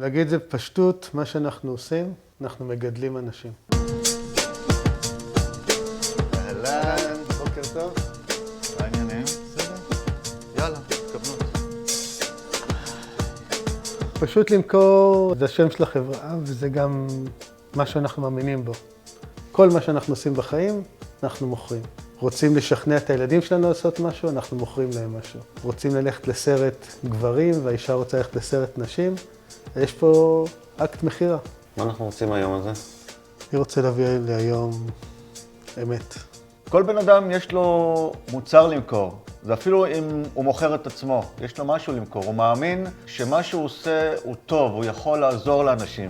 להגיד זה פשטות, מה שאנחנו עושים, אנחנו מגדלים אנשים. אהלן, בוקר טוב. מה העניינים? בסדר. יאללה, תקבלות. פשוט למכור זה השם של החברה, וזה גם מה שאנחנו מאמינים בו. כל מה שאנחנו עושים בחיים, אנחנו מוכרים. רוצים לשכנע את הילדים שלנו לעשות משהו, אנחנו מוכרים להם משהו. רוצים ללכת לסרט גברים, והאישה רוצה ללכת לסרט נשים, יש פה אקט מחירה. מה אנחנו רוצים היום הזה? אני רוצה להביא להיום אמת. כל בן אדם יש לו מוצר למכור. זה אפילו אם הוא מוכר את עצמו, יש לו משהו למכור. הוא מאמין שמה שהוא עושה הוא טוב, הוא יכול לעזור לאנשים.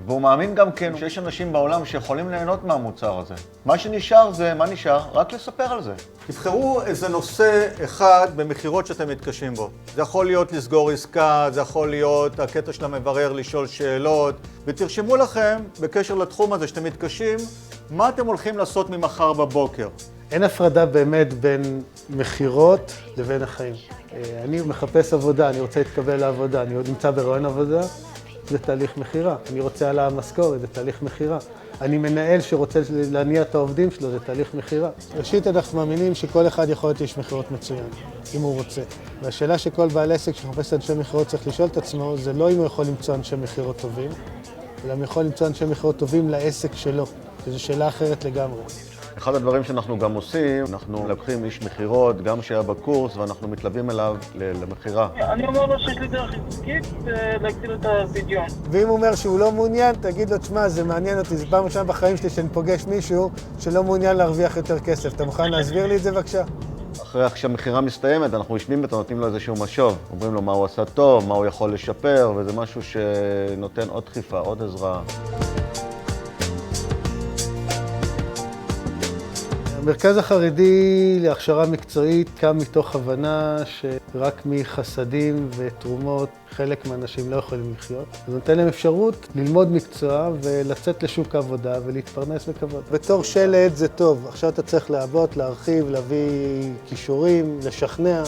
והוא מאמין גם כן שיש אנשים בעולם שיכולים ליהנות מהמוצר הזה. מה שנשאר זה, מה נשאר? רק לספר על זה. תבחרו איזה נושא אחד במחירות שאתם מתקשים בו. זה יכול להיות לסגור עסקה, זה יכול להיות הקטע של המברר לשאול שאלות, ותרשמו לכם בקשר לתחום הזה שאתם מתקשים, מה אתם הולכים לעשות ממחר בבוקר. אין הפרדה באמת בין מחירות לבין החיים. אני מחפש עבודה, אני רוצה להתקבל לעבודה, אני עוד נמצא ברעיון עבודה, זה תהליך מחירה. אני רוצה על המשכורת, זה תהליך מחירה. אני מנהל שרוצה להניע את העובדים שלו, זה תהליך מחירה. ראשית, אנחנו מאמינים שכל אחד יכול להיות איש מחירות מצוין, אם הוא רוצה. והשאלה שכל בעל עסק שחפש אנשי מחירות צריך לשאול את עצמו, זה לא אם הוא יכול למצוא אנשי מחירות טובים, אלא אם הוא יכול למצוא אנשי מחירות טובים לעסק שלו. זו שאלה אחרת לגמרי. אחד הדברים שאנחנו גם עושים, אנחנו לוקחים איש מחירות, גם שהיה בקורס, ואנחנו מתלווים אליו למחירה. אני אומר לו שיש לי דרך עסקית להגדיל את הפדיון. ואם הוא אומר שהוא לא מעוניין, תגיד לו, תשמע, זה מעניין אותי, זה פעם ראשונה בחיים שלי שאני פוגש מישהו שלא מעוניין להרוויח יותר כסף. אתה מוכן להסביר לי את זה בבקשה? אחרי שהמחירה מסתיימת, אנחנו יושבים ואתה נותנים לו איזשהו משוב. אומרים לו מה הוא עשה טוב, מה הוא יכול לשפר, וזה משהו שנותן עוד דחיפה, עוד עזרה. המרכז החרדי להכשרה מקצועית קם מתוך הבנה שרק מחסדים ותרומות חלק מהאנשים לא יכולים לחיות. זה נותן להם אפשרות ללמוד מקצוע ולצאת לשוק העבודה ולהתפרנס בכבוד. בתור שלד זה טוב, עכשיו אתה צריך לעבוד, להרחיב, להביא כישורים, לשכנע.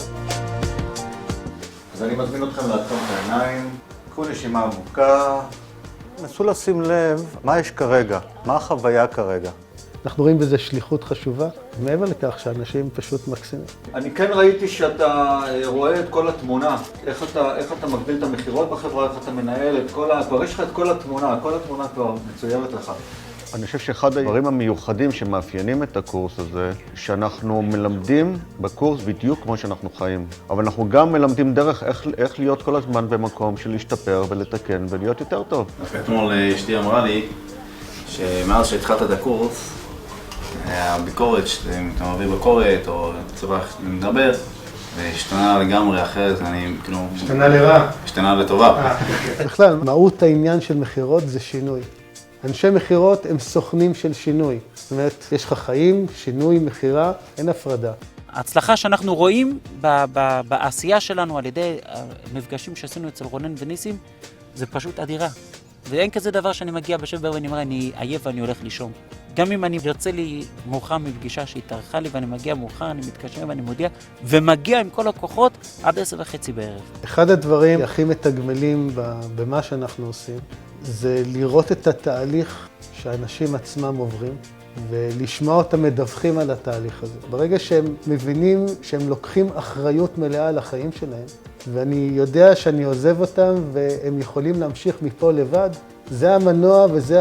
אז אני מזמין אתכם לעצום את העיניים, קחו נשימה עמוקה. נסו לשים לב מה יש כרגע, מה החוויה כרגע. אנחנו רואים בזה שליחות חשובה, מעבר לכך שאנשים פשוט מקסימים. אני כן ראיתי שאתה רואה את כל התמונה, איך אתה מגביל את המחירות בחברה, איך אתה מנהל את כבר יש לך את כל התמונה כבר מצוירת לך. אני חושב שאחד הדברים המיוחדים שמאפיינים את הקורס הזה, שאנחנו מלמדים בקורס בדיוק כמו שאנחנו חיים. אבל אנחנו גם מלמדים דרך איך להיות כל הזמן במקום של להשתפר ולתקן ולהיות יותר טוב. אתמול אשתי אמרה לי שמאז שהתחלת את הקורס, הביקורת, אם אתה מביא ביקורת או צריך לדבר, והשתנה לגמרי אחרת, אני כאילו... השתנה לרע. השתנה לטובה. בכלל, מהות העניין של מחירות זה שינוי. אנשי מחירות הם סוכנים של שינוי. זאת אומרת, יש לך חיים, שינוי, מחירה, אין הפרדה. ההצלחה שאנחנו רואים בעשייה שלנו על ידי המפגשים שעשינו אצל רונן וניסים, זה פשוט אדירה. ואין כזה דבר שאני מגיע בשבר ואני אומר, אני עייף ואני הולך לישון. גם אם אני יוצא לי מאוחר מפגישה שהתארכה לי ואני מגיע מאוחר, אני מתקשר ואני מודיע, ומגיע עם כל הכוחות עד 10:30 בערב. אחד הדברים הכי מתגמלים במה שאנחנו עושים, זה לראות את התהליך שהאנשים עצמם עוברים, ולשמוע אותם מדווחים על התהליך הזה. ברגע שהם מבינים שהם לוקחים אחריות מלאה על החיים שלהם, ואני יודע שאני עוזב אותם והם יכולים להמשיך מפה לבד, זה המנוע וזה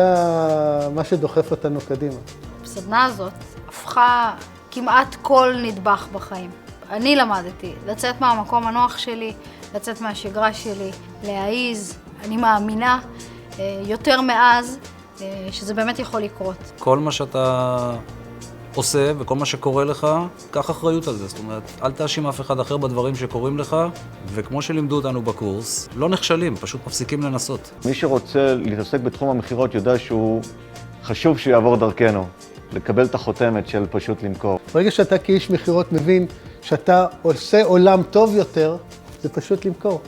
מה שדוחף אותנו קדימה. הסדנה הזאת הפכה כמעט כל נדבך בחיים. אני למדתי לצאת מהמקום הנוח שלי, לצאת מהשגרה שלי, להעיז. אני מאמינה יותר מאז שזה באמת יכול לקרות. כל מה שאתה עושה וכל מה שקורה לך, קח אחריות על זה. זאת אומרת, אל תאשים אף אחד אחר בדברים שקורים לך, וכמו שלימדו אותנו בקורס, לא נכשלים, פשוט מפסיקים לנסות. מי שרוצה להתעסק בתחום המחירות יודע שהוא חשוב שיעבור דרכנו, לקבל את החותמת של פשוט למכור. ברגע שאתה כאיש מחירות מבין שאתה עושה עולם טוב יותר, זה פשוט למכור.